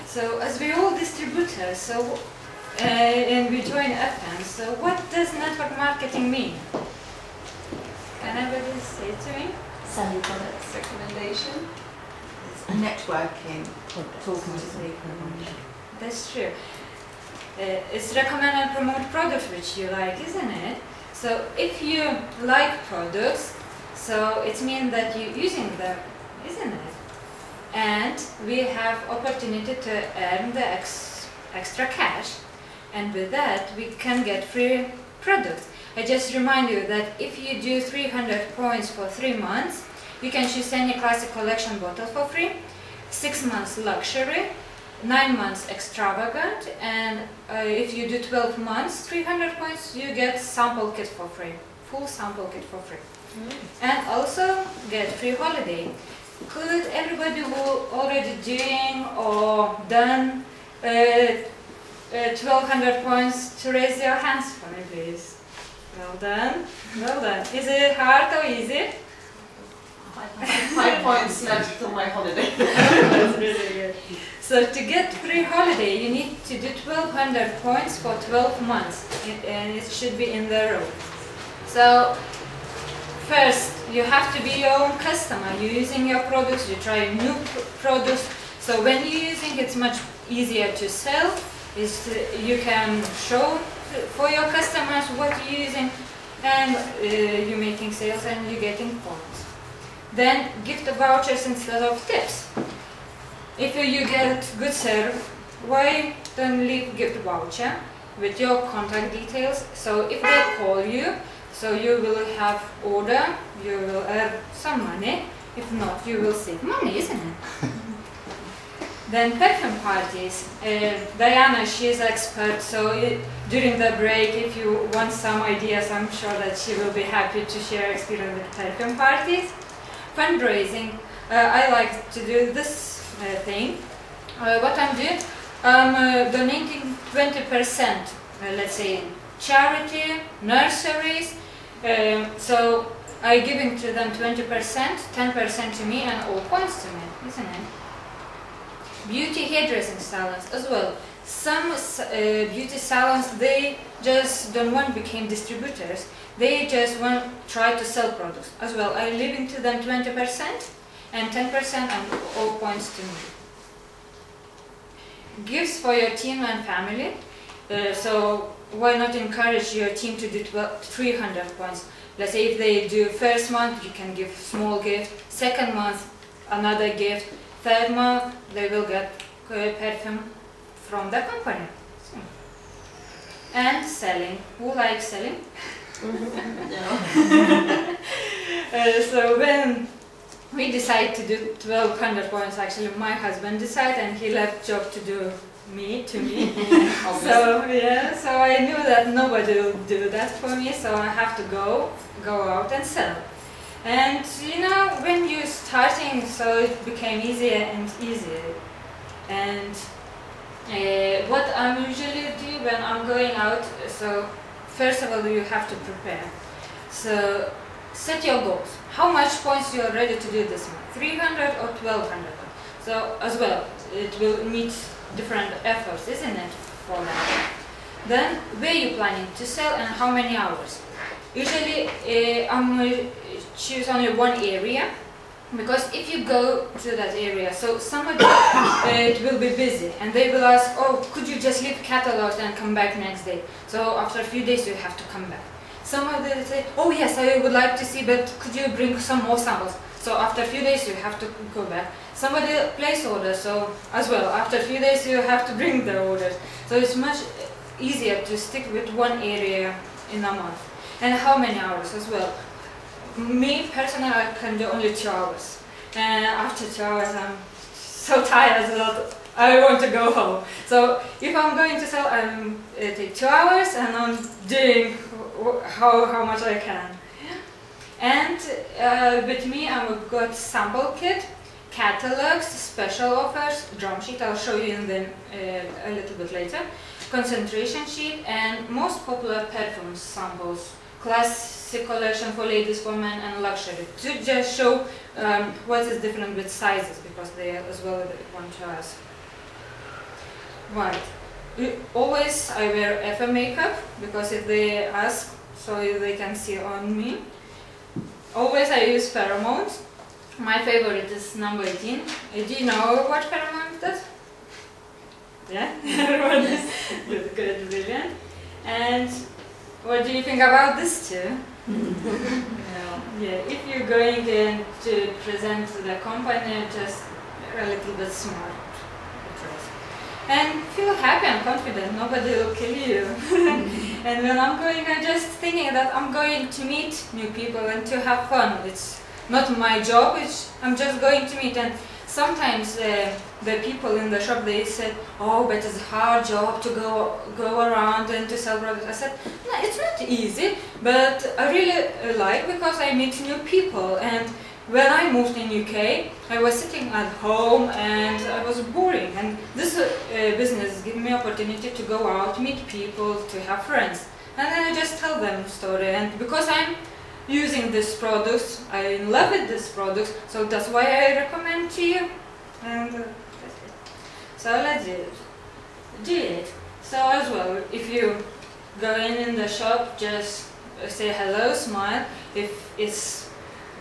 So as we all distributors, so and we join FM, so what does network marketing mean? Can anybody say it to me? Selling products. Recommendation. Networking. Talking to people. That's true. It's recommend and promote products which you like, isn't it? So if you like products, so it means that you're using them, isn't it? And we have opportunity to earn the extra cash, and with that we can get free products. I just remind you that if you do 300 points for 3 months, you can choose any classic collection bottle for free, 6 months luxury, 9 months extravagant, and if you do 12 months, 300 points, you get sample kit for free, full sample kit for free. And also get free holiday. Could everybody who already doing or done 1200 points to raise your hands for me, please? Well done, well done. Is it hard or easy? 5 points left till my holiday. That's really good. So to get free holiday, you need to do 1200 points for 12 months, and it should be in the row. So first, you have to be your own customer. You're using your products, you try new products. So when you're using, it's much easier to sell. You can show for your customers what you're using, and you're making sales and you're getting points. Then gift vouchers instead of tips. If you get good service, why don't leave gift voucher with your contact details? So if they call you, so you will have order, you will earn some money. If not, you will save money, isn't it? Then perfume parties. Diana, she is expert, so during the break, if you want some ideas, I'm sure that she will be happy to share experience with perfume parties. Fundraising. I like to do this thing. What I'm doing, I'm donating 20%, let's say charity, nurseries. So I'm giving to them 20%, 10% to me, and all points to me, isn't it? Beauty hairdressing salons as well. Some beauty salons, they just don't want to become distributors. They just want to try to sell products as well. I'm leaving to them 20% and 10% and all points to me. Gifts for your team and family. So why not encourage your team to do 300 points? Let's say if they do first month, you can give small gift. Second month, another gift. Third month, they will get perfume from the company. So. And selling. Who likes selling? So when we decided to do 1200 points, actually my husband decided, and he left job to do to me. So yeah, so I knew that nobody will do that for me, so I have to go out and sell. And you know, when you're starting, so it became easier and easier. And what I usually do when I'm going out, so first of all, you have to prepare. So set your goals. How much points you are ready to do this month? 300 or 1200? So as well, it will need different efforts, isn't it, for that? Then where you planning to sell and how many hours? Usually I'm going to choose only one area, because if you go to that area, so somebody it will be busy and they will ask, oh, could you just leave catalogs and come back next day? So after a few days you have to come back. Somebody will say, oh yes, I would like to see, but could you bring some more samples? So after a few days you have to go back. Somebody place orders, so as well, after a few days you have to bring the orders. So it's much easier to stick with one area in a month. And how many hours as well? Me personally, I can do only 2 hours. And after 2 hours I'm so tired that I want to go home. So if I'm going to sell, I'm take 2 hours and I'm doing how much I can. And with me, I've got sample kit, catalogs, special offers, drum sheet. I'll show you in the, a little bit later. Concentration sheet and most popular perfume samples classic collection for ladies, for men, and luxury, to just show what is different with sizes, because they as well want to ask. Right. Always I wear FM makeup, because if they ask, so they can see on me. Always I use pheromones. My favorite is number 18. Do you know what pheromones does? Yeah, everyone is good, brilliant. And what do you think about this too? No. Yeah, if you're going in to present to the company, just a little bit smart. And feel happy and confident, nobody will kill you. And when I'm going, I'm just thinking that I'm going to meet new people and to have fun. It's not my job, I'm just going to meet. And sometimes the people in the shop, they said, oh, but it's a hard job to go around and to sell products. I said, no, it's not easy, but I really like, because I meet new people. And when I moved in UK, I was sitting at home and I was boring. And this business gave me opportunity to go out, meet people, to have friends. And then I just tell them the story. And because I'm using these products, I love it, these products, so that's why I recommend to you. And that's it. So let's do it. So as well, if you go in the shop, just say hello, smile. If it's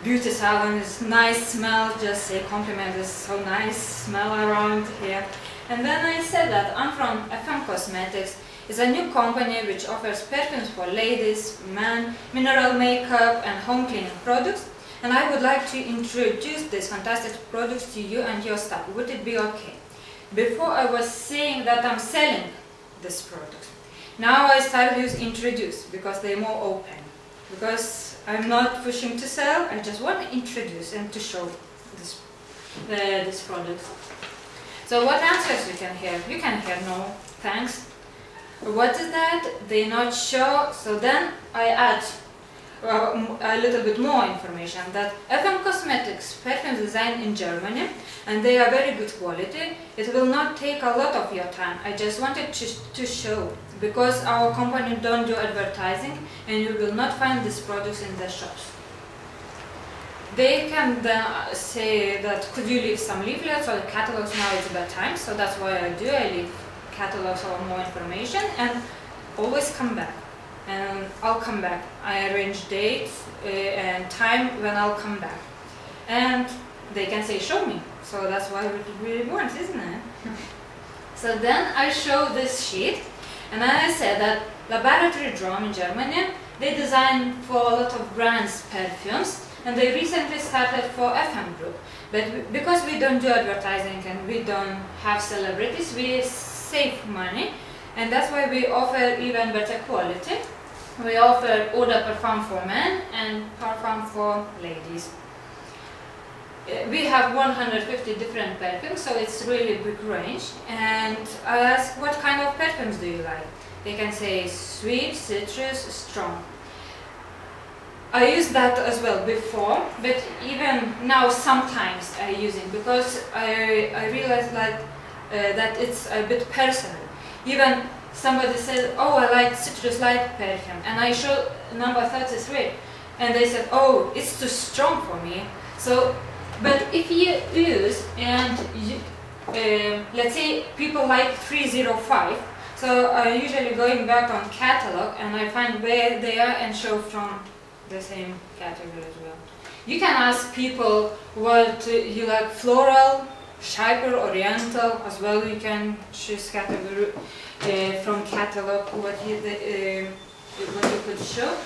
beauty salon, it's nice smell, just say compliment, it's so nice smell around here. And then I said that I'm from FM Cosmetics. It's a new company which offers perfumes for ladies, men, mineral makeup and home cleaning products. And I would like to introduce these fantastic products to you and your staff. Would it be okay? Before I was saying that I'm selling this product. Now I started to introduce, because they're more open. Because I'm not pushing to sell, I just want to introduce and to show this product. So what answers you can hear? You can hear no, thanks. What is that? They're not sure. So then I add a little bit more information that FM Cosmetics perfume design in Germany, and they are very good quality. It will not take a lot of your time. I just wanted to show, because our company don't do advertising and you will not find these products in the shops. They can then say that could you leave some leaflets or catalogs. Now it's about time, so that's why I do. I leave catalogs or more information, and always come back. And I'll come back. I arrange dates and time when I'll come back. And they can say, show me. So that's what we really want, isn't it? So then I show this sheet, and then I said that Laboratory Drum in Germany, they design for a lot of brands perfumes, and they recently started for FM Group. But because we don't do advertising and we don't have celebrities, we save money, and that's why we offer even better quality. We offer eau de parfum for men and parfum for ladies. We have 150 different perfumes, so it's really big range. And I ask, what kind of perfumes do you like? They can say sweet, citrus, strong. I used that as well before, but even now sometimes I use it, because I realized that it's a bit personal. Even somebody said, oh, I like citrus light perfume, and I showed number 33, and they said, oh, it's too strong for me. So, but if you use, and let's say people like 305, so I'm usually going back on catalog and I find where they are and show from the same category as well. You can ask people what you like, floral, Chyper, oriental, as well. You can choose category from catalog what you could show,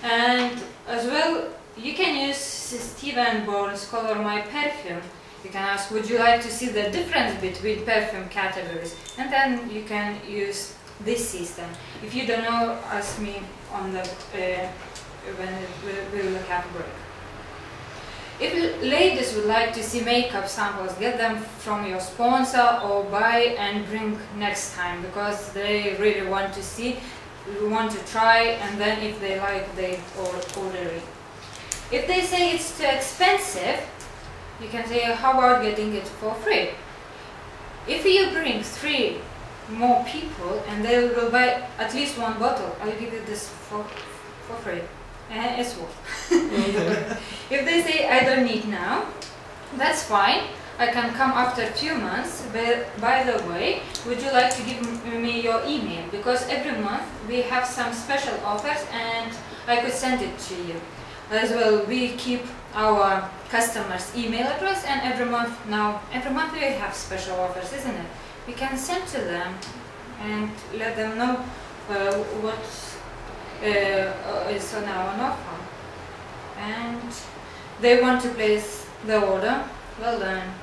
and as well you can use Stephen Bourne's Color My Perfume. You can ask, would you like to see the difference between perfume categories, and then you can use this system. If you don't know, ask me on the when we will have a break. If ladies would like to see makeup samples, get them from your sponsor or buy and bring next time, because they really want to see, want to try, and then if they like, they order it. If they say it's too expensive, you can say, how about getting it for free? If you bring 3 more people and they will buy at least 1 bottle, I'll give you this for free. It's worth. If they say I don't need now, that's fine. I can come after a few months. But by the way, would you like to give me your email? Because every month we have some special offers and I could send it to you. As well, we keep our customers' email address, and every month we have special offers, isn't it? We can send to them and let them know what is on our offer. And they want to place the order. Well done.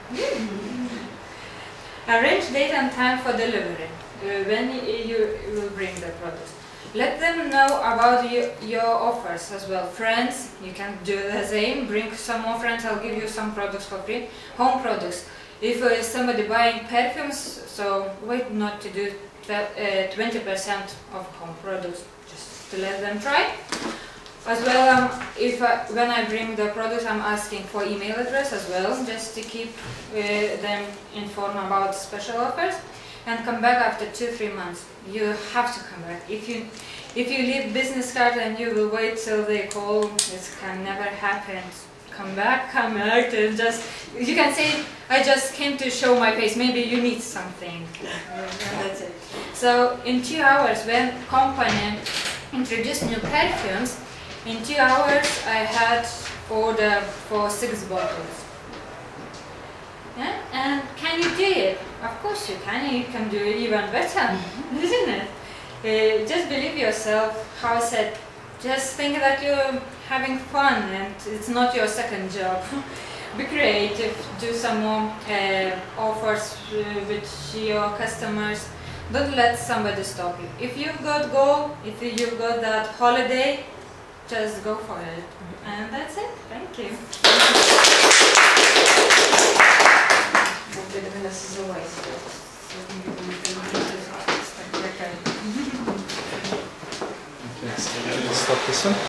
Arrange date and time for delivery when you will bring the product. Let them know about your offers as well. Friends, you can do the same. Bring some more friends, I'll give you some products for free. Home products. If somebody buying perfumes, so wait not to do 20% of home products, just to let them try. As well, when I bring the products, I'm asking for email address as well, just to keep them informed about special offers. And come back after 2-3 months. You have to come back. If you leave business card and you will wait till they call, this can never happen. Come back, and just you can say, I just came to show my face. Maybe you need something. And that's it. So in 2 hours, when company introduced new perfumes, in 2 hours I had order for 6 bottles. Yeah? And can you do it? Of course you can. You can do it even better, isn't it? Just believe yourself. How I said, just think that you're having fun and it's not your second job. Be creative. Do some more offers with your customers. Don't let somebody stop you. If you've got goal, if you've got that holiday, just go for it. And that's it. Thank you. Stop this one.